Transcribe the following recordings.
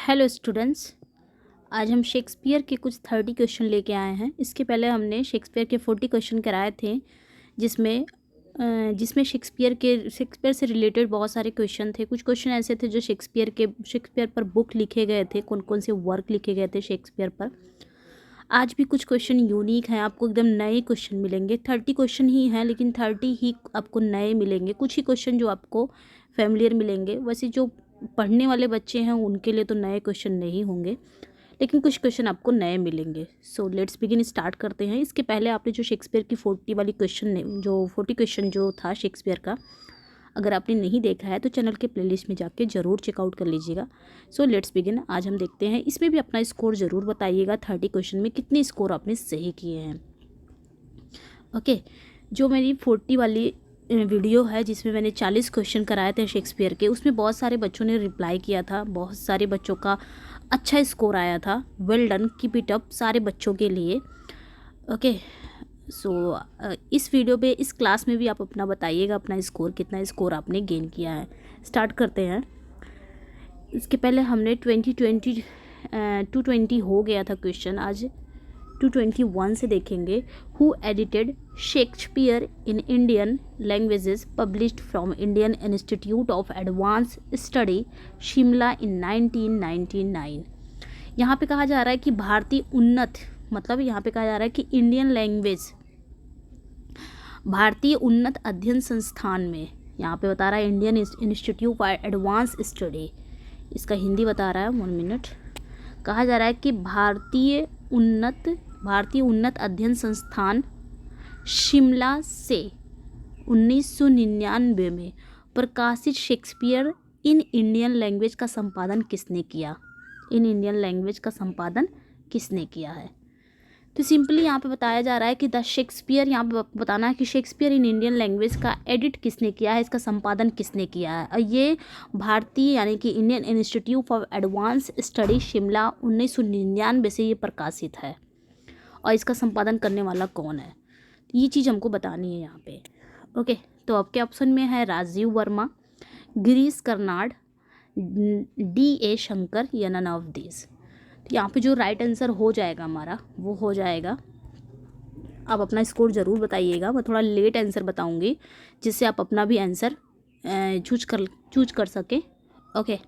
Hello students. आज हम Shakespeare के कुछ 30 क्वेश्चन लेके आए हैं। इसके पहले हमने शेक्सपियर के 40 क्वेश्चन कराए थे, जिसमें शेक्सपियर से रिलेटेड बहुत सारे क्वेश्चन थे। कुछ क्वेश्चन ऐसे थे जो शेक्सपियर पर बुक लिखे गए थे, कौन कौन से वर्क लिखे गए थे शेक्सपियर पर। आज भी कुछ क्वेश्चन यूनिक हैं, आपको एकदम नए क्वेश्चन मिलेंगे। 30 क्वेश्चन ही हैं, लेकिन 30 ही आपको नए मिलेंगे। कुछ ही क्वेश्चन जो आपको फेमिलियर मिलेंगे। वैसे जो पढ़ने वाले बच्चे हैं उनके लिए तो नए क्वेश्चन नहीं होंगे, लेकिन कुछ क्वेश्चन आपको नए मिलेंगे। सो लेट्स बिगिन, स्टार्ट करते हैं। इसके पहले आपने जो शेक्सपियर की 40 क्वेश्चन जो था शेक्सपियर का, अगर आपने नहीं देखा है तो चैनल के प्लेलिस्ट में जाके ज़रूर चेकआउट कर लीजिएगा। So let's begin. आज हम देखते हैं, इसमें भी अपना स्कोर ज़रूर बताइएगा 30 क्वेश्चन में कितने स्कोर आपने सही किए हैं। ओके, जो मेरी 40 वाली वीडियो है जिसमें मैंने 40 क्वेश्चन कराए थे शेक्सपियर के, उसमें बहुत सारे बच्चों ने रिप्लाई किया था, बहुत सारे बच्चों का अच्छा स्कोर आया था। Well done, keep it up सारे बच्चों के लिए। ओके, सो इस वीडियो पे, इस क्लास में भी आप अपना बताइएगा अपना स्कोर, कितना स्कोर आपने गेन किया है। स्टार्ट करते हैं। इसके पहले हमने 220 हो गया था क्वेश्चन, आज 221 से देखेंगे। Who edited Shakespeare in Indian languages published from Indian Institute of Advanced Study Shimla in 1999। यहाँ पे कहा जा रहा है कि भारतीय उन्नत, मतलब यहाँ पे कहा जा रहा है कि इंडियन लैंग्वेज भारतीय उन्नत अध्ययन संस्थान में, यहाँ पे बता रहा है Indian Institute of Advanced study, इसका हिंदी बता रहा है। 1 मिनट। कहा जा रहा है कि भारतीय उन्नत अध्ययन संस्थान शिमला से 1999 में प्रकाशित शेक्सपियर इन इंडियन लैंग्वेज का संपादन किसने किया? इन इंडियन लैंग्वेज का संपादन किसने किया है? तो सिंपली यहाँ पे बताया जा रहा है कि द शेक्सपियर, यहाँ पे बताना है कि शेक्सपियर इन इंडियन लैंग्वेज का एडिट किसने किया है, इसका संपादन किसने किया है। और ये भारतीय यानी कि Indian Institute of Advanced Study Shimla 1999 से ये प्रकाशित है, और इसका संपादन करने वाला कौन है, ये चीज़ हमको बतानी है यहाँ पे। ओके, तो आपके ऑप्शन में है राजीव वर्मा, गिरीश कर्नाड, D.A. शंकर या नन ऑफ दिस। तो यहाँ पे जो राइट आंसर हो जाएगा हमारा वो हो जाएगा, आप अपना स्कोर ज़रूर बताइएगा। मैं थोड़ा लेट आंसर बताऊंगी जिससे आप अपना भी आंसर चूज कर सकें। ओके,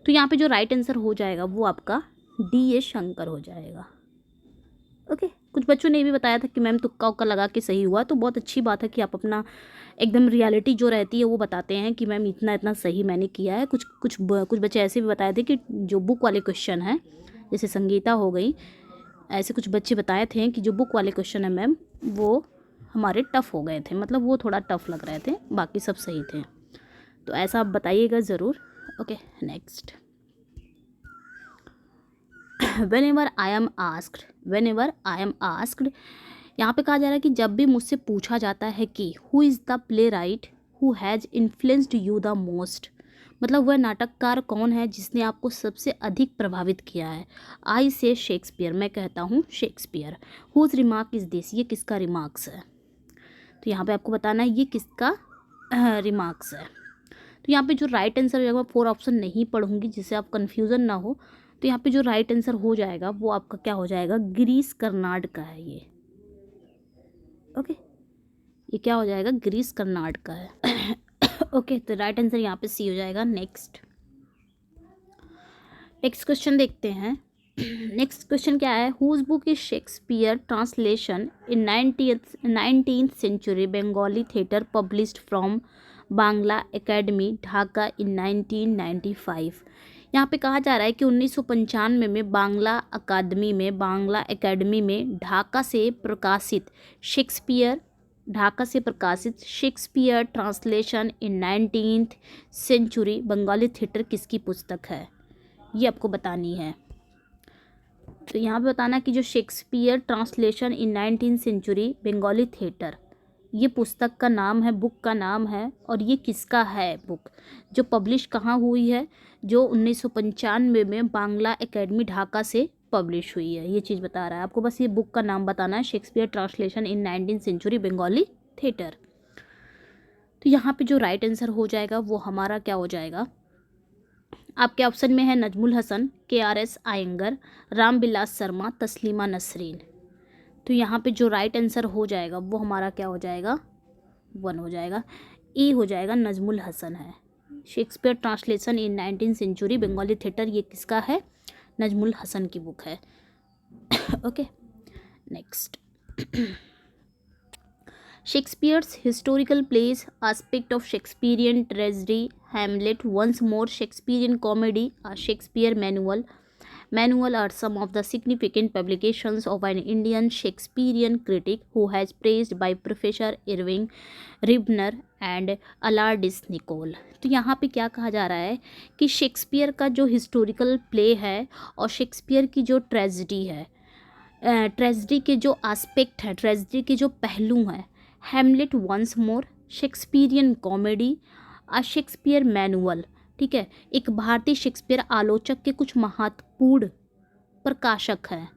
तो यहाँ पे जो राइट आंसर हो जाएगा वो आपका D.A. शंकर हो जाएगा। ओके, कुछ बच्चों ने भी बताया था कि मैम तुक्का उक्का लगा के सही हुआ, तो बहुत अच्छी बात है कि आप अपना एकदम रियलिटी जो रहती है वो बताते हैं कि मैम इतना सही मैंने किया है। कुछ बच्चे ऐसे भी बताए थे कि जो बुक वाले क्वेश्चन हैं, जैसे संगीता हो गई, ऐसे कुछ बच्चे बताए थे कि जो बुक वाले क्वेश्चन है मैम वो हमारे टफ़ हो गए थे, मतलब वो थोड़ा टफ़ लग रहे थे, बाकी सब सही थे। तो ऐसा आप बताइएगा ज़रूर। Okay, next. whenever I am asked, यहाँ पे कहा जा रहा है कि जब भी मुझसे पूछा जाता है कि who is the play right who has influenced you the most, मतलब वह नाटककार कौन है जिसने आपको सबसे अधिक प्रभावित किया है। आई से शेक्सपियर, मैं कहता हूँ Shakespeare. Whose remark is this, ये किसका रिमार्क्स है। तो यहाँ पे आपको बताना है ये किसका रिमार्क्स है। तो यहाँ पे जो राइट आंसर हो जाएगा, 4 ऑप्शन नहीं पढ़ूंगी जिससे आप कन्फ्यूज़न ना हो। तो यहाँ पे जो राइट आंसर हो जाएगा वो आपका क्या हो जाएगा, गिरीश कर्नाड का है ये। ओके, ये क्या हो जाएगा, गिरीश कर्नाड का है। ओके, तो राइट आंसर यहाँ पे सी हो जाएगा। नेक्स्ट क्वेश्चन देखते हैं। नेक्स्ट क्वेश्चन क्या है, whose book is Shakespeare translation in 19th century Bengali theatre published from Bangla Academy Dhaka in 1995। यहाँ पे कहा जा रहा है कि 1995 में बांग्ला एकेडमी में ढाका से प्रकाशित Shakespeare translation in 19th century Bengali theatre किसकी पुस्तक है, ये आपको बतानी है। तो यहाँ पे बताना कि जो Shakespeare translation in 19th century Bengali theatre, ये पुस्तक का नाम है, बुक का नाम है, और ये किसका है बुक, जो पब्लिश कहाँ हुई है, जो 1995 में बांग्ला एकेडमी ढाका से पब्लिश हुई है, ये चीज़ बता रहा है आपको। बस ये बुक का नाम बताना है, Shakespeare translation in 19th century Bengali theatre. तो यहाँ पे जो राइट आंसर हो जाएगा वो हमारा क्या हो जाएगा, आपके ऑप्शन में है नजमुल हसन, KRS आयंगर, रामविलास शर्मा, तस्लीमा नसरीन। तो यहाँ पे जो राइट आंसर हो जाएगा वो हमारा क्या हो जाएगा, 1 हो जाएगा, ई हो जाएगा, नजमुल हसन है। Shakespeare translation in 19th century Bengali theatre, ये किसका है, नजमुल हसन की बुक है। Okay next, Shakespeare's historical plays, aspect of Shakespearean tragedy, Hamlet, Once More, Shakespearean comedy, a Shakespeare manual. Manual are some of the significant publications of an Indian Shakespearean critic who has praised by Professor Irving Ribner and Alardis Nicole. तो यहाँ पे क्या कहा जा रहा है कि Shakespeare का जो हिस्टोरिकल प्ले है और शेक्सपियर की जो ट्रेजिडी है, ट्रेजिडी के जो आस्पेक्ट है, ट्रेजिडी के जो पहलू हैं, Hamlet, once more, Shakespearean comedy, a Shakespeare manual, ठीक है, एक भारतीय शेक्सपियर आलोचक के कुछ महत्वपूर्ण प्रकाशक हैं,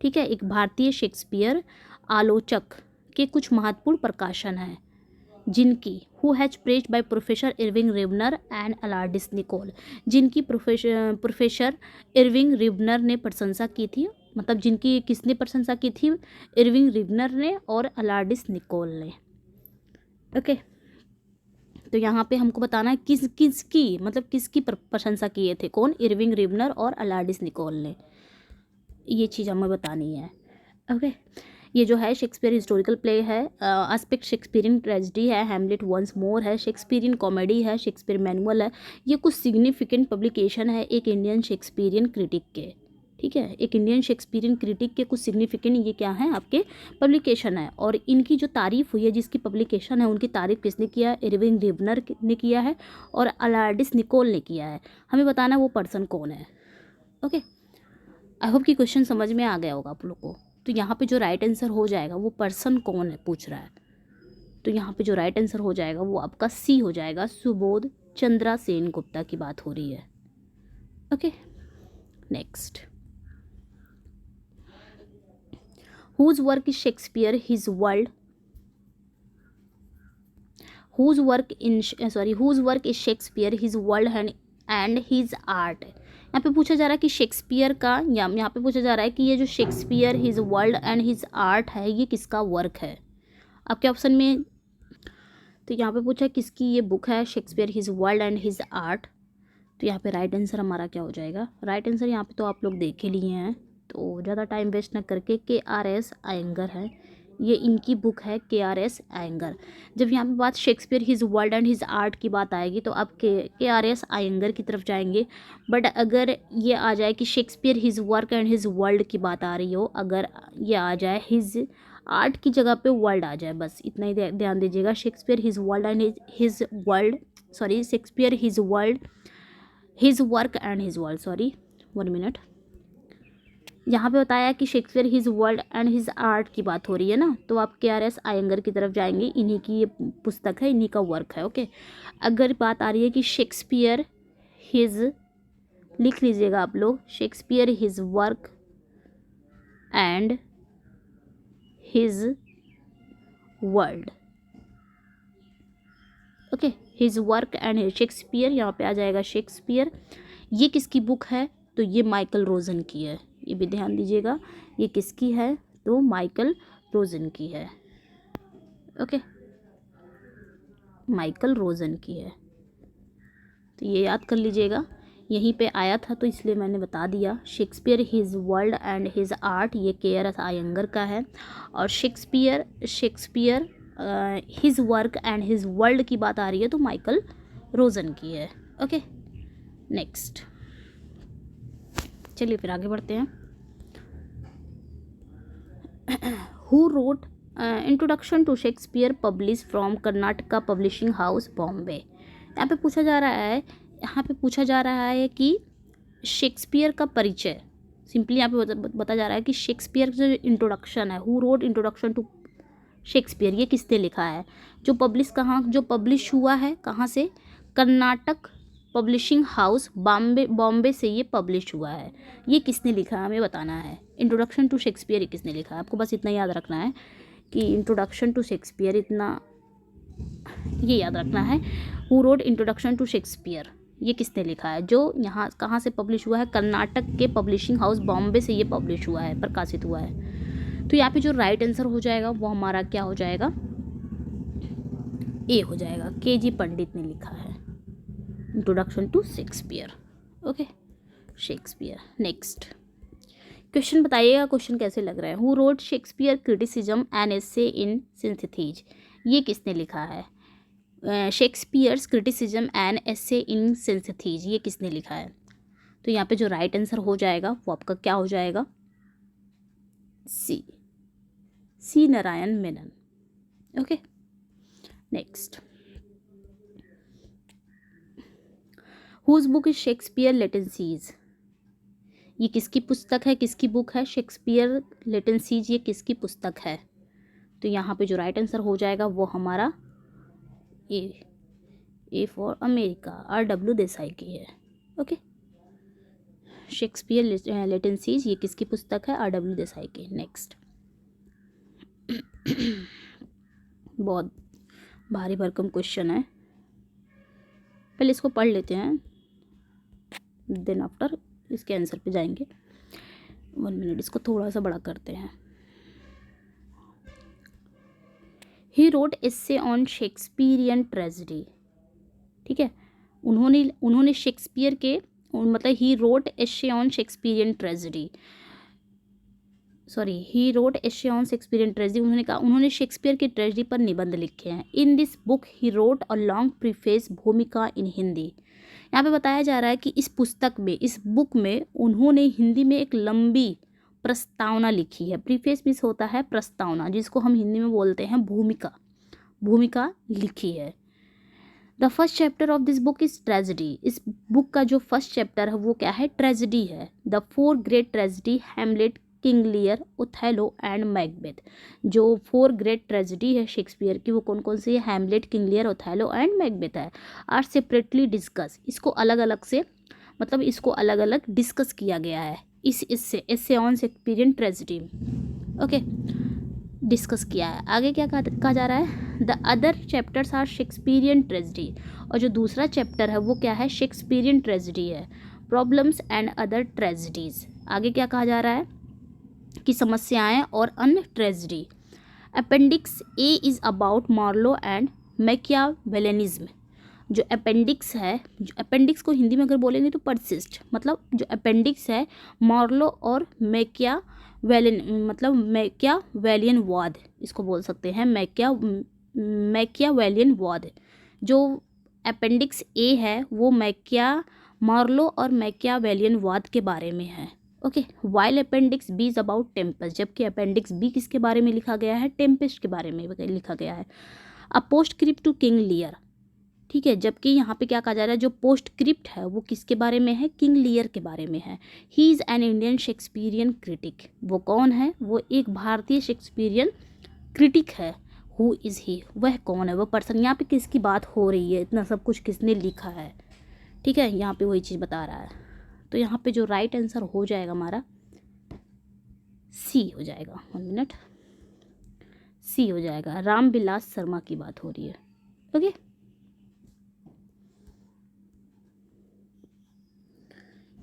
ठीक है, एक भारतीय शेक्सपियर आलोचक के कुछ महत्वपूर्ण प्रकाशन हैं जिनकी who has praised by professor Irving Ribner and Allardyce Nicoll, जिनकी प्रोफेसर इरविंग रिबनर ने प्रशंसा की थी, मतलब जिनकी किसने प्रशंसा की थी, इरविंग रिबनर ने और अलार्डिस निकोल ने। ओके, तो यहाँ पे हमको बताना है किसकी मतलब किसकी प्रशंसा किए थे, कौन, इरविंग रिबनर और अलार्डिस निकोल ने, ये चीज़ हमें बतानी है। ओके, ये जो है शेक्सपियर हिस्टोरिकल प्ले है, एस्पेक्ट शेक्सपियरियन ट्रेजिडी है, हैमलेट, वंस मोर है, शेक्सपियरियन कॉमेडी है, शेक्सपियर मैनुअल है, ये कुछ सिग्निफिकेंट पब्लिकेशन है एक इंडियन शेक्सपियरियन क्रिटिक के, ठीक है, एक इंडियन शेक्सपियरियन क्रिटिक के कुछ सिग्निफिकेंट ये क्या है आपके पब्लिकेशन है। और इनकी जो तारीफ़ हुई है, जिसकी पब्लिकेशन है, उनकी तारीफ़ किसने किया है, इरविंग रिबनर ने किया है और अलार्डिस निकोल ने किया है। हमें बताना वो पर्सन कौन है। ओके, आई होप कि क्वेश्चन समझ में आ गया होगा आप लोग को। तो यहाँ पे जो राइट आंसर हो जाएगा वो पर्सन कौन है पूछ रहा है, तो यहाँ पे जो राइट आंसर हो जाएगा वो आपका सी हो जाएगा, सुबोध चंद्रा सेन गुप्ता की बात हो रही है। Okay next, whose work is Shakespeare his world, whose work is Shakespeare his world and his art। यहाँ पे पूछा जा रहा है कि शेक्सपियर का, यहाँ पे पूछा जा रहा है कि ये जो Shakespeare his world and his art है ये किसका वर्क है आपके ऑप्शन में। तो यहाँ पे पूछा किसकी ये बुक है, Shakespeare his world and his art. तो यहाँ पे राइट आंसर हमारा क्या हो जाएगा, राइट आंसर यहाँ पे तो आप लोग देख ही लिए हैं, तो ज़्यादा टाइम वेस्ट ना करके KRS आयंगर है, ये इनकी बुक है KRS आयंगर। जब यहाँ पे बात Shakespeare his world and his art की बात आएगी तो आप KRS आयंगर की तरफ जाएंगे, बट अगर ये आ जाए कि Shakespeare his work and his world की बात आ रही हो, अगर ये आ जाए हिज आर्ट की जगह पे वर्ल्ड आ जाए, बस इतना ही ध्यान दीजिएगा, Shakespeare his world and his world, sorry, Shakespeare his world, his work and his world, sorry 1 minute, यहाँ पे बताया कि Shakespeare his world and his art की बात हो रही है ना, तो आप KRS आयंगर की तरफ जाएंगे, इन्हीं की ये पुस्तक है, इन्हीं का वर्क है। ओके, अगर बात आ रही है कि शेक्सपियर हिज, लिख लीजिएगा आप लोग, Shakespeare his work and his world, okay, his work and Shakespeare, यहाँ पे आ जाएगा शेक्सपियर, ये किसकी बुक है, तो ये माइकल रोजन की है, ये भी ध्यान दीजिएगा, ये किसकी है, तो माइकल रोजन की है। ओके, माइकल रोजन की है, तो ये याद कर लीजिएगा, यहीं पे आया था तो इसलिए मैंने बता दिया। Shakespeare his world and his art ये KRS आयंगर का है, और Shakespeare his work and his world की बात आ रही है तो माइकल रोजन की है। ओके नेक्स्ट, चलिए फिर आगे बढ़ते हैं। Who wrote introduction to Shakespeare publish from Karnataka publishing house Bombay. यहाँ पे पूछा जा रहा है कि शेक्सपियर का परिचय, सिंपली यहाँ पे बता जा रहा है कि शेक्सपियर का जो इंट्रोडक्शन है, who wrote introduction to Shakespeare, ये किसने लिखा है, जो पब्लिश हुआ है कहाँ से, कर्नाटक पब्लिशिंग हाउस बॉम्बे से ये पब्लिश हुआ है, ये किसने लिखा है हमें बताना है। इंट्रोडक्शन टू शेक्सपियर किसने लिखा है, आपको बस इतना याद रखना है कि इंट्रोडक्शन टू शेक्सपियर, इतना ये याद रखना है, who wrote introduction to Shakespeare, ये किसने लिखा है, जो यहाँ कहाँ से पब्लिश हुआ है, कर्नाटक के पब्लिशिंग हाउस बॉम्बे से ये पब्लिश हुआ है, प्रकाशित हुआ है। तो यहाँ पे जो राइट आंसर हो जाएगा वो हमारा क्या हो जाएगा, ए हो जाएगा। के.जी. पंडित ने लिखा है introduction to Shakespeare. Okay, Shakespeare. Next question बताइएगा, क्वेश्चन कैसे लग रहा है। Who wrote Shakespeare criticism an essay in synthesis, ये किसने लिखा है। Shakespeare's criticism an essay in synthesis, ये किसने लिखा है। तो यहाँ पे जो राइट आंसर हो जाएगा वो आपका क्या हो जाएगा, C Narayana Menon. Okay, next whose book is Shakespeare latencies, ये किसकी पुस्तक है, किसकी बुक है, शेक्सपियर लेटेंसीज, ये किसकी पुस्तक है। तो यहाँ पे जो राइट आंसर हो जाएगा वो हमारा A for America, R.W. Desai की है। ओके, शेक्सपियर लेटेंसीज ये किसकी पुस्तक है, R.W. देसाई की। नेक्स्ट बहुत भारी भरकम क्वेश्चन है, पहले इसको पढ़ लेते हैं, देन आफ्टर इसके आंसर पे जाएंगे। 1 मिनट, इसको थोड़ा सा बड़ा करते हैं। He wrote essay on Shakespearean tragedy, ठीक है, उन्होंने शेक्सपियर के मतलब he wrote essay on Shakespearean tragedy, sorry he wrote essay on Shakespearean tragedy, उन्होंने कहा उन्होंने शेक्सपियर की ट्रेजेडी पर निबंध लिखे हैं। In this book he wrote a long preface भूमिका इन हिंदी, यहाँ पे बताया जा रहा है कि इस पुस्तक में, इस बुक में उन्होंने हिंदी में एक लंबी प्रस्तावना लिखी है। प्रीफेस मीन्स होता है प्रस्तावना, जिसको हम हिंदी में बोलते हैं भूमिका लिखी है। The first chapter of this book is tragedy, इस बुक का जो फर्स्ट चैप्टर है वो क्या है, ट्रेजेडी है। The 4 great tragedy Hamlet, King Lear, Othello and Macbeth, जो 4 ग्रेट ट्रेजेडी है शेक्सपियर की वो कौन कौन सी है, Hamlet, King Lear, Othello and Macbeth है। आर सेपरेटली डिस्कस, इसको अलग अलग से मतलब इसको अलग अलग डिस्कस किया गया है इससे essay on Shakespearean tragedy. Okay, discuss किया है। आगे क्या कहा जा रहा है, the other chapters are Shakespearean tragedy, और जो दूसरा चैप्टर है वो क्या है, शेक्सपियरियन ट्रेजेडी है। प्रॉब्लम्स एंड अदर ट्रेजेडीज, आगे क्या कहा जा रहा है कि समस्याएं और अन्य tragedy. Appendix A is about Marlowe and Machiavellianism, जो अपेंडिक्स है, जो अपेंडिक्स को हिंदी में अगर बोलेंगे तो परसिस्ट, मतलब जो अपेंडिक्स है मार्लो और मैकियावेलियन वाद, इसको बोल सकते हैं मैकियावेलियन वाद। जो अपेंडिक्स ए है वो मार्लो और मैकियावेलियन वाद के बारे में है। Okay, while appendix B is about Tempest, जबकि अपेंडिक्स बी किसके बारे में लिखा गया है, टेम्पेस्ट के बारे में लिखा गया है। अ पोस्टस्क्रिप्ट टू किंग लियर, ठीक है, जबकि यहाँ पे क्या कहा जा रहा है, जो पोस्टस्क्रिप्ट है वो किसके बारे में है, किंग लियर के बारे में है। He is an Indian Shakespearean critic, वो कौन है, वो एक भारतीय शेक्सपियरियन क्रिटिक है। हु इज़ ही, वह कौन है, वो पर्सन, यहाँ पे किसकी बात हो रही है, इतना सब कुछ किसने लिखा है, ठीक है, यहाँ पे वही चीज़ बता रहा है। तो यहाँ पे जो राइट आंसर हो जाएगा हमारा सी हो जाएगा। 1 मिनट, सी हो जाएगा, रामविलास शर्मा की बात हो रही है। ओके,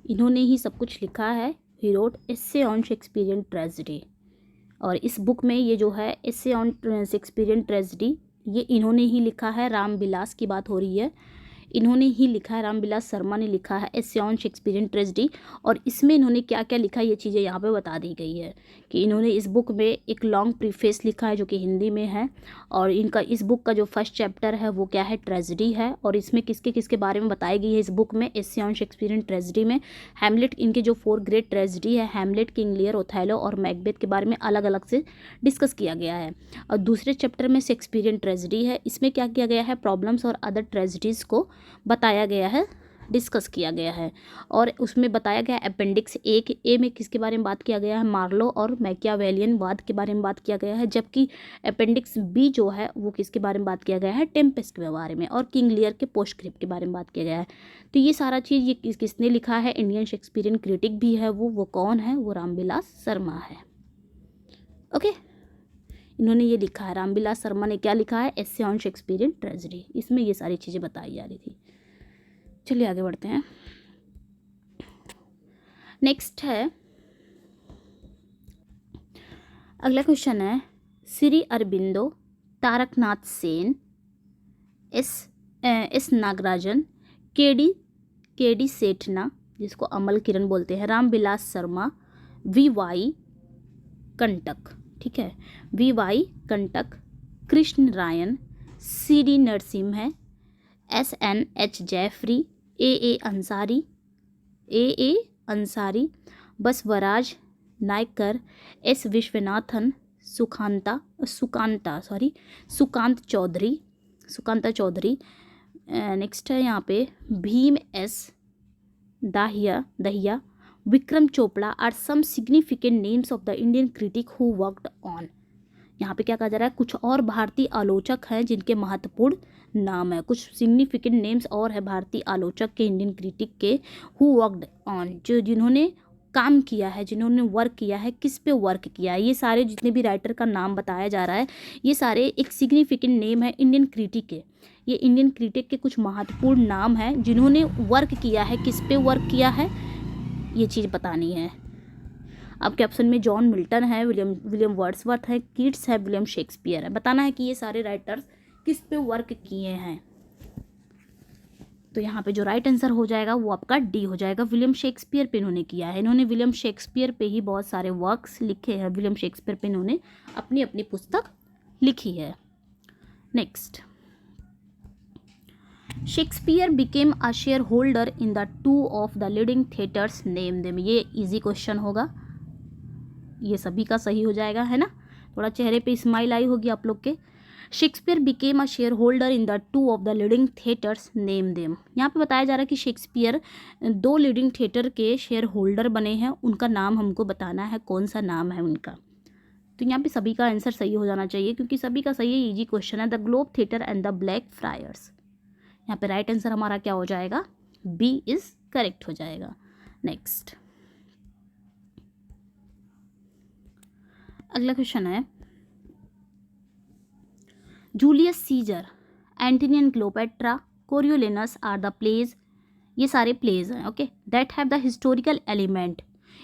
इन्होंने ही सब कुछ लिखा है। He wrote essay on Shakespearean tragedy, और इस बुक में ये जो है एस्से ऑन शेक्सपियरियन ट्रेजेडी ये इन्होंने ही लिखा है। रामविलास की बात हो रही है, इन्होंने ही लिखा है, रामविलास शर्मा ने लिखा है एस्से ऑन शेक्सपियरियन ट्रेजेडी। और इसमें इन्होंने क्या क्या लिखा ये चीज़ें यहाँ पे बता दी गई है कि इन्होंने इस बुक में एक लॉन्ग प्रीफेस लिखा है जो कि हिंदी में है, और इनका इस बुक का जो फर्स्ट चैप्टर है वो क्या है, ट्रेजेडी है, और इसमें किसके किसके बारे में बताई गई है इस बुक में, एस्से ऑन शेक्सपियरियन ट्रेजेडी में हैमलेट, इनके जो 4 ग्रेट ट्रेजेडी है हैमलेट, किंग लियर, ओथेलो और मैकबेथ के बारे में अलग अलग से डिस्कस किया गया है। और दूसरे चैप्टर में शेक्सपियरियन ट्रेजेडी है, इसमें क्या किया गया है, प्रॉब्लम्स और अदर ट्रेजेडीज़ को बताया गया है, डिस्कस किया गया है। और उसमें बताया गया अपेंडिक्स ए में किसके बारे में बात किया गया है, मार्लो और मैकियावेलियन वाद के बारे में बात किया गया है, जबकि अपेंडिक्स बी जो है वो किसके बारे में बात किया गया है, टेम्पेस्ट के बारे में और किंग लियर के पोस्टस्क्रिप्ट के बारे में बात किया गया है। तो ये सारा चीज़ ये किसने लिखा है, इंडियन शेक्सपियरियन क्रिटिक भी है वो कौन है, वो रामविलास शर्मा है। ओके, इन्होंने ये लिखा है, रामविलास शर्मा ने क्या लिखा है, एस्से ऑन शेक्सपियरियन ट्रेजेडी, इसमें ये सारी चीज़ें बताई जा रही थी। चलिए आगे बढ़ते हैं। नेक्स्ट है, अगला क्वेश्चन है, Shri Aurobindo, Taraknath Sen, S Nagarajan, K D Sethna जिसको अमल किरण बोलते हैं, रामविलास शर्मा, वी वाई कंटक, ठीक है, V Y Kantak, Krishna Rayan, C D Narasimha है, S N H Jafri, A Ansari, Basavaraj Naikar, S Viswanathan, Sukanta Chaudhuri. Next है यहाँ पे Bhim S Dahiya, Vikram Chopra are some significant names of the Indian critic who worked on. यहाँ पे क्या कहा जा रहा है, कुछ और भारतीय आलोचक हैं जिनके महत्वपूर्ण नाम है, कुछ सिग्निफिकेंट नेम्स और है भारतीय आलोचक के, इंडियन क्रिटिक के, हु वर्कड ऑन, जो जिन्होंने काम किया है, जिन्होंने वर्क किया है, किस पे वर्क किया है। ये सारे जितने भी राइटर का नाम बताया जा रहा है, ये सारे एक सिग्निफिकेंट नेम है इंडियन क्रिटिक के। ये इंडियन क्रिटिक के कुछ महत्वपूर्ण नाम हैं जिन्होंने वर्क किया है, किस पे वर्क किया है, ये चीज़ बतानी है। आपके ऑप्शन में जॉन मिल्टन है, विलियम वर्ड्सवर्थ है, कीट्स है, विलियम शेक्सपियर है। बताना है कि ये सारे राइटर्स किस पे वर्क किए हैं। तो यहाँ पे जो राइट आंसर हो जाएगा वो आपका डी हो जाएगा, विलियम शेक्सपियर पे इन्होंने किया है। इन्होंने विलियम शेक्सपियर पे ही बहुत सारे वर्क्स लिखे हैं, विलियम शेक्सपियर पे इन्होंने अपनी अपनी पुस्तक लिखी है। Next, Shakespeare became a share holder in the 2 of the leading theatres, name them. ये इजी क्वेश्चन होगा, ये सभी का सही हो जाएगा, है ना। थोड़ा चेहरे पे स्माइल आई होगी आप लोग के। Shakespeare became a share holder in the 2 of the leading theatres, name them. यहाँ पे बताया जा रहा है कि शेक्सपियर 2 लीडिंग थिएटर के शेयर होल्डर बने हैं, उनका नाम हमको बताना है, कौन सा नाम है उनका। तो यहाँ पे सभी का आंसर सही हो जाना चाहिए क्योंकि सभी का सही है, इजी क्वेश्चन है। The globe theatre and the black fryers. यहाँ पे राइट आंसर हमारा क्या हो जाएगा, बी इज करेक्ट हो जाएगा। नेक्स्ट, अगला क्वेश्चन है, Julius Caesar, Antony and Cleopatra, Coriolanus are the plays, ये सारे प्लेज हैं, okay, that have the historical element.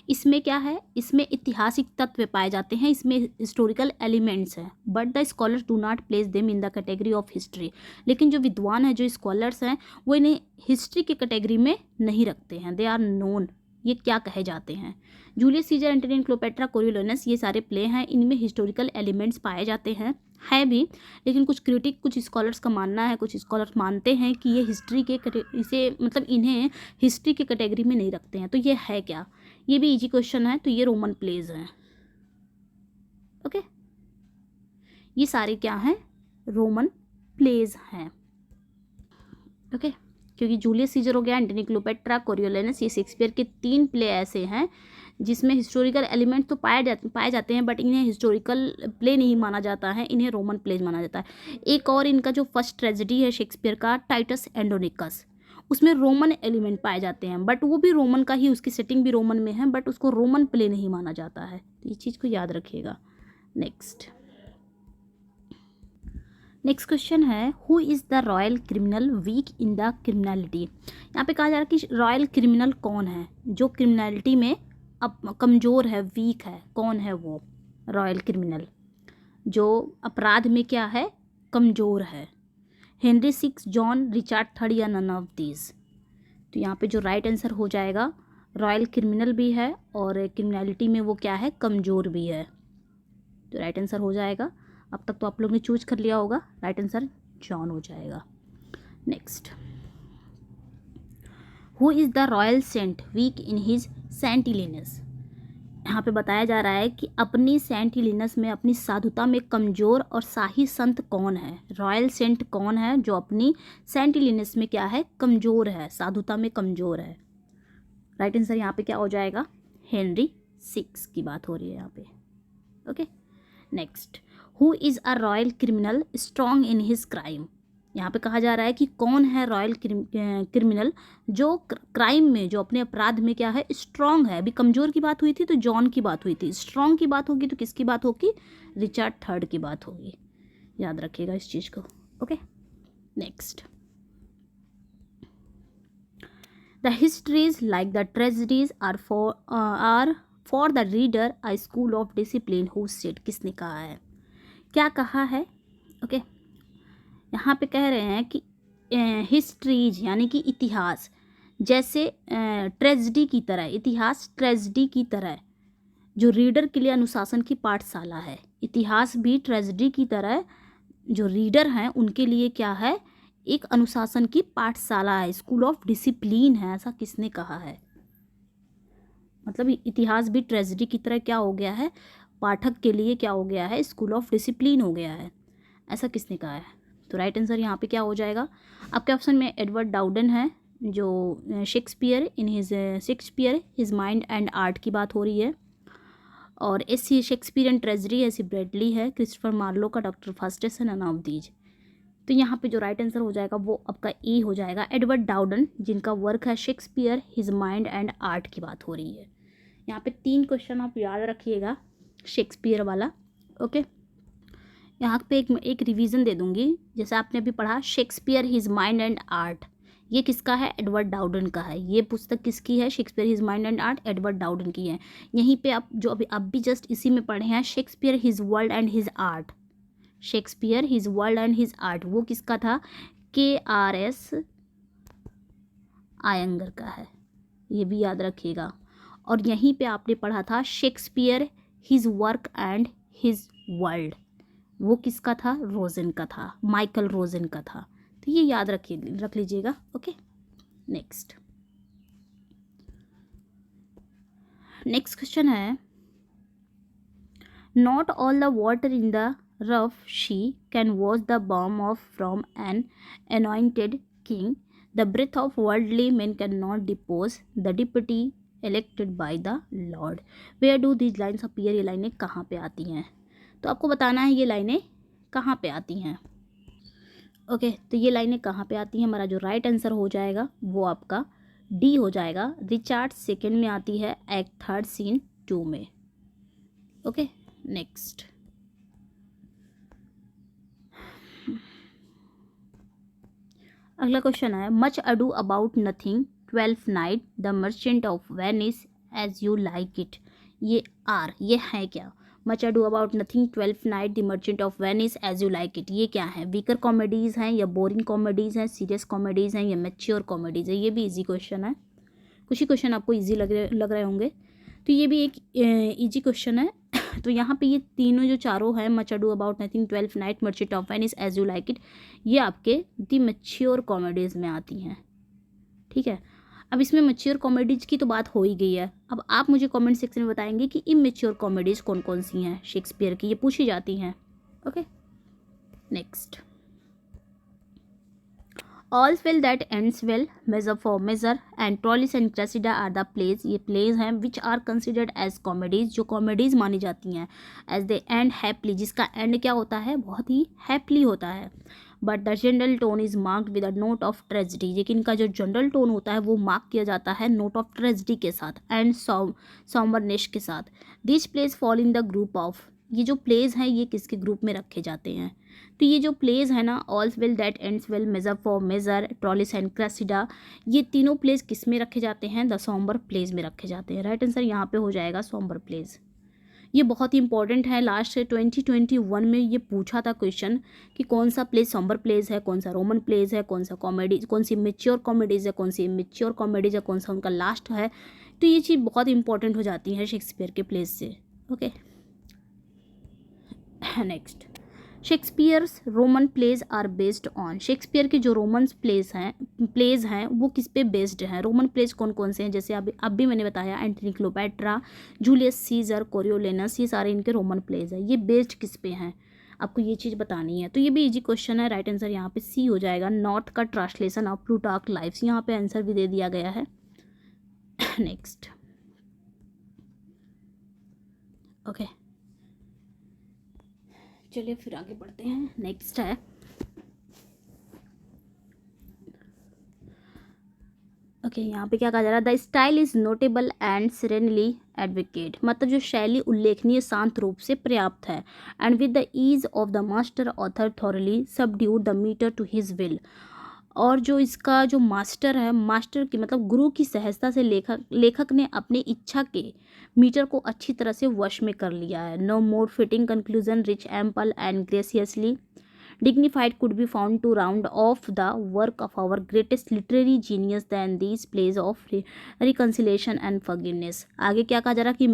इसमें क्या है, इसमें ऐतिहासिक तत्व पाए जाते हैं, इसमें हिस्टोरिकल एलिमेंट्स हैं, but the scholars do not place them in the category of history. लेकिन जो विद्वान हैं, जो स्कॉलर्स हैं, वो इन्हें हिस्ट्री की कैटेगरी में नहीं रखते हैं। दे आर नोन, ये क्या कहे जाते हैं। Julius Caesar, Antony and Cleopatra, Coriolanus, ये सारे प्ले हैं, इनमें हिस्टोरिकल एलिमेंट्स पाए जाते हैं, है भी। लेकिन कुछ क्रिटिक, कुछ स्कॉलर्स का मानना है, कुछ स्कॉलर्स मानते हैं कि ये हिस्ट्री के इसे मतलब इन्हें हिस्ट्री की कैटेगरी में नहीं रखते हैं। तो ये है क्या, ये भी इजी क्वेश्चन है। तो ये रोमन प्लेज हैं, ओके, ये सारे क्या हैं, रोमन प्लेज हैं, ओके। क्योंकि जूलियस सीजर हो गया, एंटनी क्लियोपेट्रा, कोरियोलिनस, ये शेक्सपियर के 3 प्ले ऐसे हैं जिसमें हिस्टोरिकल एलिमेंट तो पाए जाते हैं, बट इन्हें हिस्टोरिकल प्ले नहीं माना जाता है, इन्हें रोमन प्लेज माना जाता है। एक और इनका जो फर्स्ट ट्रेजेडी है शेक्सपियर का, टाइटस एंडोनिकस, उसमें रोमन एलिमेंट पाए जाते हैं, बट वो भी रोमन का ही, उसकी सेटिंग भी रोमन में है, बट उसको रोमन प्ले नहीं माना जाता है। तो ये चीज़ को याद रखिएगा। नेक्स्ट क्वेश्चन है, who is the royal criminal weak in the criminality. यहाँ पे कहा जा रहा है कि रॉयल क्रिमिनल कौन है, जो क्रिमिनलिटी में अब कमज़ोर है, वीक है, कौन है वो रॉयल क्रिमिनल, जो अपराध में क्या है, कमज़ोर है। हेनरी 6, जॉन, रिचर्ड 3 या नन ऑफ दीज। तो यहाँ पे जो राइट आंसर हो जाएगा, रॉयल क्रिमिनल भी है और क्रिमिनलिटी में वो क्या है, कमज़ोर भी है। तो राइट आंसर हो जाएगा, अब तक तो आप लोग ने चूज कर लिया होगा, राइट आंसर जॉन हो जाएगा। Next, who is the royal saint weak in his सेंटिलिनस। यहाँ पे बताया जा रहा है कि अपनी सेंटिलिनस में, अपनी साधुता में कमज़ोर और शाही संत कौन है, रॉयल सेंट कौन है जो अपनी सेंटिलिनस में क्या है, कमज़ोर है, साधुता में कमज़ोर है। राइट आंसर यहाँ पे क्या हो जाएगा, हेनरी 6 की बात हो रही है यहाँ पे, okay. Next, who is a royal criminal strong in his crime. यहाँ पे कहा जा रहा है कि कौन है रॉयल क्रिमिनल जो क्राइम में, जो अपने अपराध में क्या है, स्ट्रॉन्ग है। अभी कमज़ोर की बात हुई थी तो जॉन की बात हुई थी, स्ट्रॉन्ग की बात होगी तो किसकी बात होगी, रिचर्ड 3 की बात होगी। याद रखिएगा इस चीज़ को, okay. Next, the histories like the tragedies are for the reader a school of discipline who said, किसने कहा है, क्या कहा है। ओके यहाँ पे कह रहे हैं कि हिस्ट्रीज यानी कि इतिहास जैसे ट्रेजेडी की तरह, इतिहास ट्रेजेडी की तरह जो रीडर के लिए अनुशासन की पाठशाला है, इतिहास भी ट्रेजेडी की तरह जो रीडर हैं उनके लिए क्या है, एक अनुशासन की पाठशाला है, स्कूल ऑफ डिसिप्लिन है। ऐसा किसने कहा है, मतलब इतिहास भी ट्रेजेडी की तरह क्या हो गया है, पाठक के लिए क्या हो गया है, स्कूल ऑफ डिसिप्लिन हो गया है। ऐसा किसने कहा है। तो राइट आंसर यहाँ पे क्या हो जाएगा, आपके ऑप्शन में एडवर्ड डाउडन है, जो Shakespeare his mind and art की बात हो रही है, और AC Shakespearean tragedy AC Bradley है, क्रिस्टोफर मार्लो का डॉक्टर फास्टस है, नन ऑफ दीज। तो यहाँ पे जो राइट आंसर हो जाएगा वो आपका ए हो जाएगा, एडवर्ड डाउडन, जिनका वर्क है Shakespeare his mind and art की बात हो रही है। यहाँ पे 3 क्वेश्चन आप याद रखिएगा शेक्सपियर वाला। ओके यहाँ पे एक रिवीजन दे दूंगी, जैसे आपने अभी पढ़ा Shakespeare his mind and art, ये किसका है, एडवर्ड डाउडन का है। ये पुस्तक किसकी है, Shakespeare his mind and art, Edward Dowden की है। यहीं पे आप जो अभी जस्ट इसी में पढ़े हैं Shakespeare his world and his art, Shakespeare his world and his art, वो किसका था, KRS आयंगर का है, ये भी याद रखिएगा। और यहीं पे आपने पढ़ा था Shakespeare his work and his world, वो किसका था, रोजन का था, माइकल रोजन का था। तो ये याद रख लीजिएगा। ओके नेक्स्ट क्वेश्चन है, not all the water in the rough sea can wash the balm off from an anointed king, the breath of worldly men cannot depose the deputy elected by the Lord, where do these lines appear, ये लाइनें कहाँ पे आती हैं। तो आपको बताना है ये लाइनें कहाँ पे आती हैं। ओके तो ये लाइनें कहाँ पे आती हैं, हमारा जो राइट आंसर हो जाएगा वो आपका डी हो जाएगा, रिचार्ड सेकेंड में आती है, एक्ट 3 सीन 2 में। ओके नेक्स्ट अगला क्वेश्चन है, much ado about nothing, 12th night, the merchant of Venice, as you like it, ये है क्या, much ado about nothing, 12th night, the merchant of Venice, as you like it, ये क्या है, weaker comedies हैं या boring comedies हैं, serious comedies हैं या मैच्योर कॉमेडीज़ है। ये भी इजी क्वेश्चन है, कुछ ही क्वेश्चन आपको इजी लग रहे होंगे, तो ये भी एक इजी क्वेश्चन है। तो यहाँ पे ये तीनों जो चारों हैं, much ado about nothing, 12th night, merchant of Venice, as you like it, ये आपके दी मैच्योर कॉमेडीज़ में आती हैं। ठीक है, अब इसमें मैच्योर कॉमेडीज़ की तो बात हो ही गई है, अब आप मुझे कमेंट सेक्शन में बताएंगे कि इमैच्योर कॉमेडीज़ कौन कौन सी हैं शेक्सपियर की, ये पूछी जाती हैं। Okay next, all well that ends well, measure for measure and Troilus and Cressida are the plays, ये प्लेज हैं which are considered as comedies, जो कॉमेडीज़ मानी जाती हैं, एज दे एंड हैप्पली, जिसका एंड क्या होता है, बहुत ही हैप्पली होता है, but the general tone is marked with a note of tragedy, लेकिन इनका जो जनरल टोन होता है वो मार्क किया जाता है नोट ऑफ ट्रेजिडी के साथ एंड सॉम्बरनेस के साथ। This plays fall in the group of, ये जो प्लेज हैं ये किसके ग्रुप में रखे जाते हैं, तो ये जो प्लेज है ना, all well that ends well, measure for measure, Troilus and Cressida, ये तीनों प्लेज किस में रखे जाते हैं, द सॉम्बर प्लेज में रखे जाते हैं। राइट आंसर यहाँ पे हो जाएगा सॉम्बर प्लेज। ये बहुत ही इंपॉर्टेंट है, लास्ट 2021 में ये पूछा था क्वेश्चन कि कौन सा प्लेज सॉम्बर प्लेज है, कौन सा रोमन प्लेज है, कौन सा कॉमेडी, कौन सी मैच्योर कॉमेडीज है, कौन सी इमैच्योर कॉमेडीज है, कौन सा उनका लास्ट है। तो ये चीज़ बहुत इंपॉर्टेंट हो जाती है शेक्सपियर के प्लेज से। Okay next, Shakespeare's Roman plays are based on, Shakespeare के जो रोमन प्लेज हैं वो किस पे बेस्ड हैं, रोमन प्लेज कौन कौन से हैं, जैसे अब भी मैंने बताया, एंटनी क्लोपेट्रा, जूलियस सीजर, कोरियोलेनस, ये सारे इनके रोमन प्लेज हैं, ये बेस्ड किस पे हैं, आपको ये चीज़ बतानी है। तो ये भी इजी क्वेश्चन है, राइट आंसर यहाँ पे सी हो जाएगा, नॉर्थ का ट्रांसलेशन ऑफ प्लूटार्क लाइव्स, यहाँ पे आंसर भी दे दिया गया है। नेक्स्ट ओके चलिए फिर आगे बढ़ते हैं। नेक्स्ट है ओके यहाँ पे क्या कहा जा रहा है, the style is notable and serenely advocate, मतलब जो शैली उल्लेखनीय शांत रूप से पर्याप्त है, and with the ease of the master author thoroughly subdued the metre to his will, और जो इसका जो मास्टर है, मास्टर की मतलब गुरु की सहजता से लेखक ने अपनी इच्छा के मीटर को अच्छी तरह से वश में कर लिया है। No more fitting conclusion rich ample and graciously dignified could be found to round off the work of our greatest literary genius than these plays of reconciliation and forgiveness। आगे क्या कहा जा रहा कि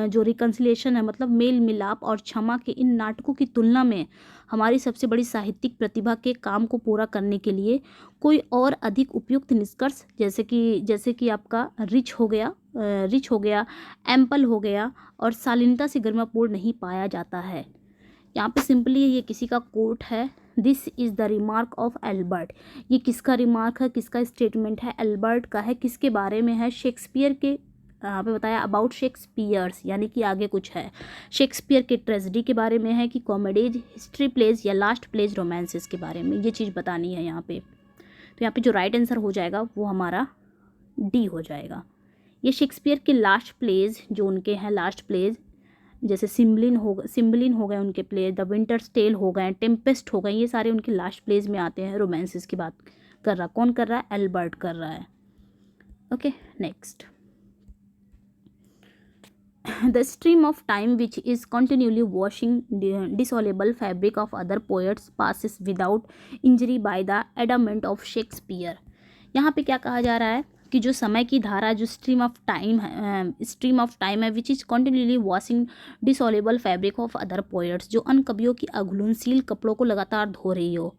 जो रिकन्सिलेशन है मतलब मेल मिलाप और क्षमा के इन नाटकों की तुलना में हमारी सबसे बड़ी साहित्यिक प्रतिभा के काम को पूरा करने के लिए कोई और अधिक उपयुक्त निष्कर्ष जैसे कि आपका रिच हो गया, एम्पल हो गया और शालीनता से गरिमापूर्ण नहीं पाया जाता है। यहाँ पे सिंपली ये किसी का कोट है। This is the remark of Albert. ये किसका रिमार्क है, किसका स्टेटमेंट है? एल्बर्ट का है। किसके बारे में है? शेक्सपियर के यहाँ पे बताया अबाउट शेक्सपियर्स, यानी कि आगे कुछ है। शेक्सपियर के ट्रेजेडी के बारे में है कि कॉमेडीज, हिस्ट्री प्लेज या लास्ट प्लेज रोमांसेस के बारे में, ये चीज़ बतानी है यहाँ पे। तो यहाँ पे जो राइट आंसर हो जाएगा वो हमारा डी हो जाएगा। ये शेक्सपियर के लास्ट प्लेज जो उनके हैं, लास्ट प्लेज जैसे सिम्बलिन हो गए उनके प्ले, द विंटर्स टेल हो गए, टेम्पेस्ट हो गए, ये सारे उनके लास्ट प्लेज में आते हैं। रोमांसेस की बात कर रहा, कौन कर रहा है? एल्बर्ट कर रहा है। Okay next, the stream of time which is continually washing dissoluble fabric of other poets passes without injury by the adamant of Shakespeare. यहाँ पे क्या कहा जा रहा है कि जो समय की धारा, जो स्ट्रीम ऑफ टाइम है which is continually washing dissoluble fabric of other poets, जो अन्य कवियों की अघुलनशील कपड़ों को लगातार धो रही हो।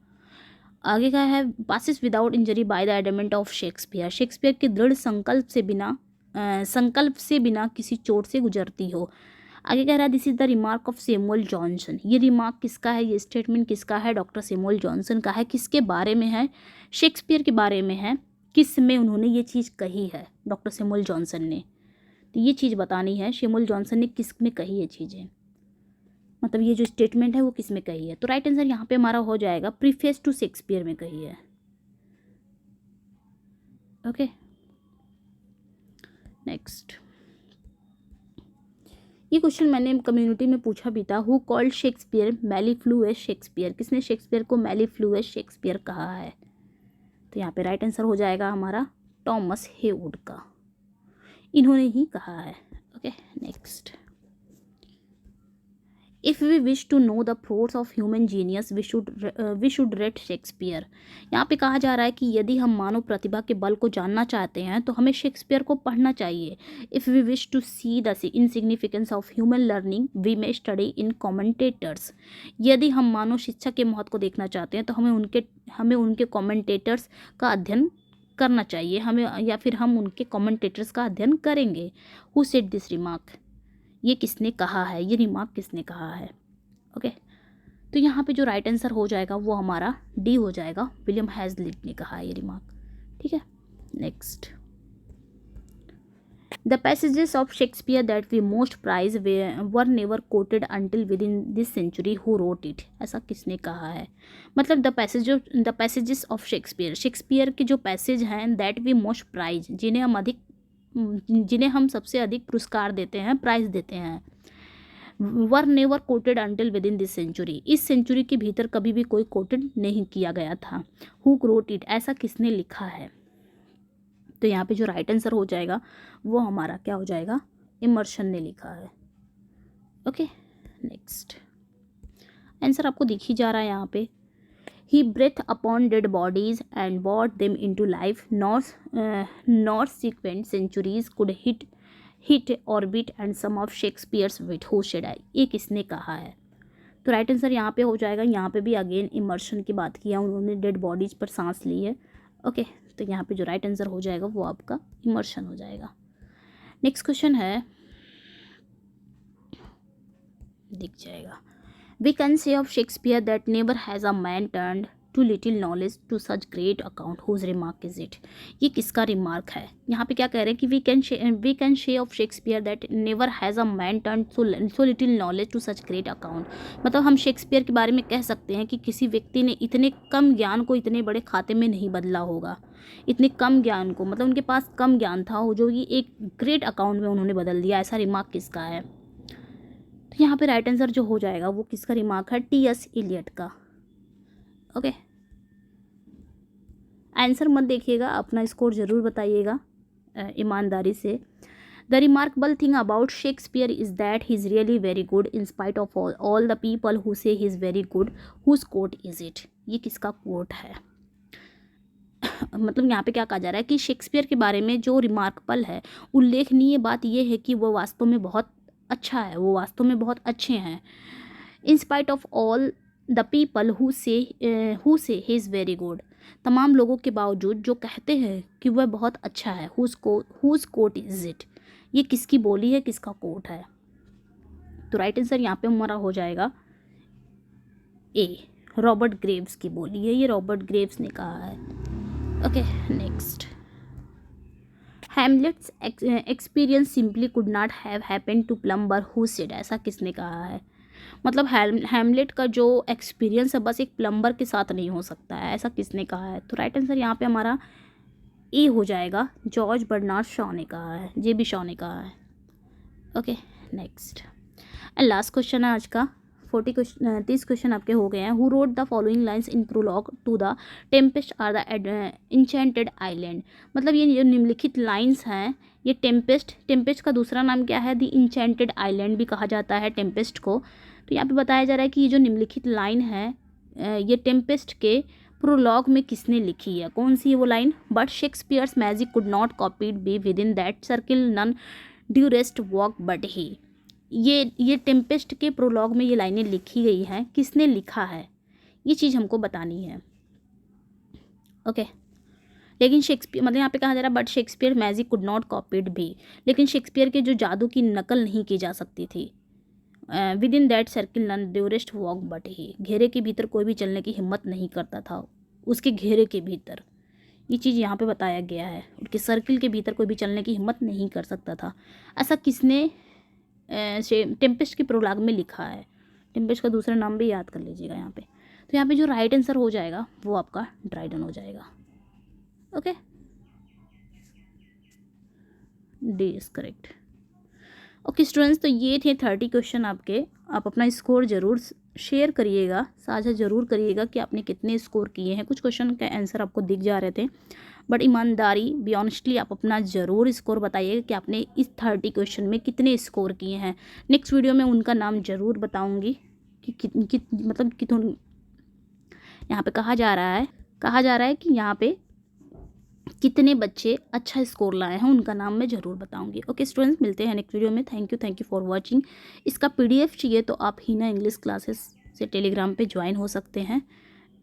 आगे क्या है? Passes without injury by the adamant of Shakespeare, Shakespeare के दृढ़ संकल्प से बिना किसी चोट से गुजरती हो। आगे कह रहा है this is the remark of Samuel Johnson. ये रिमार्क किसका है? ये स्टेटमेंट किसका है? डॉक्टर सैमुअल जॉनसन का है। किसके बारे में है? शेक्सपियर के बारे में है। किस में उन्होंने ये चीज़ कही है? डॉक्टर सैमुअल जॉनसन ने। तो ये चीज़ बतानी है सैमुअल जॉनसन ने किस में कही ये चीज़ें, मतलब ये जो स्टेटमेंट है वो किस में कही है। तो राइट आंसर यहाँ पे हमारा हो जाएगा प्रीफेस टू शेक्सपियर में कही है। ओके नेक्स्ट, ये क्वेश्चन मैंने कम्युनिटी में पूछा भी था। हु कॉल्ड शेक्सपियर मेलिफ्लुअस शेक्सपियर, किसने शेक्सपियर को मेलिफ्लुअस शेक्सपियर कहा है? तो यहाँ पे राइट आंसर हो जाएगा हमारा टॉमस हेवुड का, इन्होंने ही कहा है। Okay next, if we wish to know the force of human genius we should read Shakespeare. यहाँ पे कहा जा रहा है कि यदि हम मानव प्रतिभा के बल को जानना चाहते हैं तो हमें शेक्सपियर को पढ़ना चाहिए। If we wish to see the insignificance of human learning we may study in commentators. यदि हम मानव शिक्षा के महत्व को देखना चाहते हैं तो हमें उनके कॉमेंटेटर्स का अध्ययन करना चाहिए, हम उनके कॉमेंटेटर्स का अध्ययन करेंगे। हु सेड दिस रिमार्क, ये किसने कहा है? ये रिमार्क किसने कहा है? ओके तो यहाँ पे जो राइट आंसर हो जाएगा वो हमारा डी हो जाएगा, विलियम हैज़लिट ने कहा है ये रिमार्क। ठीक है next, the passages of Shakespeare that we most prize were never quoted until within this century, who wrote it. ऐसा किसने कहा है? मतलब द पैसेजेस ऑफ शेक्सपियर के जो पैसेज हैं दैट वी मोस्ट प्राइज, जिन्हें हम सबसे अधिक पुरस्कार देते हैं, प्राइज देते हैं, were never quoted until within this century, इस सेंचुरी के भीतर कभी भी कोई कोटेड नहीं किया गया था। हु रोट इट, ऐसा किसने लिखा है? तो यहाँ पे जो राइट आंसर हो जाएगा वो हमारा क्या हो जाएगा? इमर्शन ने लिखा है। ओके नेक्स्ट, आंसर आपको दिख ही जा रहा है यहाँ पे। He breathed upon dead bodies and brought them into life, nor sequent centuries could hit orbit and some of Shakespeare's wit who said I। ये किसने कहा है? तो राइट आंसर यहाँ पे हो जाएगा। यहाँ पे भी अगेन इमर्शन की बात किया, उन्होंने डेड बॉडीज पर सांस ली है। ओके तो यहाँ पे जो राइट आंसर हो जाएगा वो आपका इमर्शन हो जाएगा। नेक्स्ट क्वेश्चन है, दिख जाएगा। We can say of Shakespeare that never has a man turned to little knowledge to such great account, whose remark is it। ये किसका रिमार्क है? यहाँ पे क्या कह रहे हैं कि we can say of Shakespeare that never has a man turned so little knowledge to such great account। मतलब हम शेक्सपियर के बारे में कह सकते हैं कि किसी व्यक्ति ने इतने कम ज्ञान को इतने बड़े खाते में नहीं बदला होगा। इतने कम ज्ञान को, मतलब उनके पास कम ज्ञान था जो कि एक ग्रेट अकाउंट में उन्होंने बदल दिया। ऐसा रिमार्क किसका है? यहाँ पे राइट आंसर जो हो जाएगा वो किसका रिमार्क है? टी.एस. इलियट का। ओके आंसर मत देखिएगा, अपना स्कोर ज़रूर बताइएगा ईमानदारी से। The remarkable thing about Shakespeare is that he is really very good in spite of all the people who say he is very good, whose quote is it. ये किसका coat है? मतलब यहाँ पे क्या कहा जा रहा है कि शेक्सपियर के बारे में जो रिमार्केबल है, उल्लेखनीय बात यह है कि वो वास्तव में बहुत अच्छा है, वो वास्तव में बहुत अच्छे हैं। इन spite of all the people who say he is very good, तमाम लोगों के बावजूद जो कहते हैं कि वह बहुत अच्छा है। हुज कोट इज़ इट, ये किसकी बोली है, किसका कोट है? तो राइट आंसर यहाँ पे हमारा हो जाएगा ए, रॉबर्ट ग्रेव्स की बोली है, ये रॉबर्ट ग्रेव्स ने कहा है। Okay next, Hamlet's experience simply could not have happened to plumber who said, ऐसा किसने कहा है? मतलब हैमलेट का जो एक्सपीरियंस है बस एक प्लम्बर के साथ नहीं हो सकता है, ऐसा किसने कहा है? तो राइट आंसर यहाँ पे हमारा ए हो जाएगा, जॉर्ज बर्नार्ड शॉ ने कहा है, जे.बी. शॉ ने कहा है। Okay next and last question है आज का। 30 क्वेश्चन आपके हो गए हैं। Who wrote the following lines in prologue to the Tempest are the enchanted island, मतलब ये जो निम्नलिखित लाइन्स हैं, ये टेम्पेस्ट का दूसरा नाम क्या है? द इंचेंटेड आइलैंड भी कहा जाता है टेम्पेस्ट को। तो यहाँ पे बताया जा रहा है कि ये जो निम्नलिखित लाइन है ये टेम्पेस्ट के प्रोलॉग में किसने लिखी है? कौन सी है वो line? But Shakespeare's magic could not copied be within that circle none durst walk but he, ये टेम्पेस्ट के प्रोलॉग में ये लाइनें लिखी गई हैं, किसने लिखा है? ये चीज़ हमको बतानी है। ओके लेकिन शेक्सपियर, मतलब यहाँ पे कहा जा रहा है but Shakespeare magic could not copied भी, लेकिन शेक्सपियर के जो जादू की नकल नहीं की जा सकती थी। Within that circle none durst walk but he, घेरे के भीतर कोई भी चलने की हिम्मत नहीं करता था, उसके घेरे के भीतर, ये चीज़ यहाँ पे बताया गया है। उसके सर्किल के भीतर कोई भी चलने की हिम्मत नहीं कर सकता था। ऐसा किसने टेम्पेस्ट के प्रोलॉग में लिखा है? टेम्पेस्ट का दूसरा नाम भी याद कर लीजिएगा यहाँ पे। तो यहाँ पे जो राइट आंसर हो जाएगा वो आपका ड्राइडन हो जाएगा। Okay D is correct. Okay students, तो ये थे 30 क्वेश्चन आपके। आप अपना स्कोर ज़रूर शेयर करिएगा, साझा ज़रूर करिएगा कि आपने कितने स्कोर किए हैं। कुछ क्वेश्चन के आंसर आपको दिख जा रहे थे, बट ईमानदारी बी ऑनेस्टली आप अपना ज़रूर स्कोर बताइएगा कि आपने इस 30 क्वेश्चन में कितने स्कोर किए हैं। नेक्स्ट वीडियो में उनका नाम ज़रूर बताऊँगी कि मतलब कितने। यहाँ पे कहा जा रहा है कि यहाँ पे कितने बच्चे अच्छा स्कोर लाए हैं, उनका नाम मैं ज़रूर बताऊंगी। ओके स्टूडेंट्स, मिलते हैं नेक्स्ट वीडियो में। Thank you for watching. इसका PDF चाहिए तो आप हीना इंग्लिश क्लासेस से टेलीग्राम पे ज्वाइन हो सकते हैं।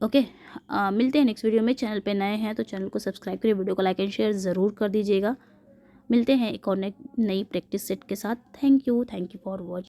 ओके मिलते हैं नेक्स्ट वीडियो में। चैनल पे नए हैं तो चैनल को सब्सक्राइब करिए, वीडियो को लाइक एंड शेयर ज़रूर कर दीजिएगा। मिलते हैं एक और नई प्रैक्टिस सेट के साथ। Thank you for watching.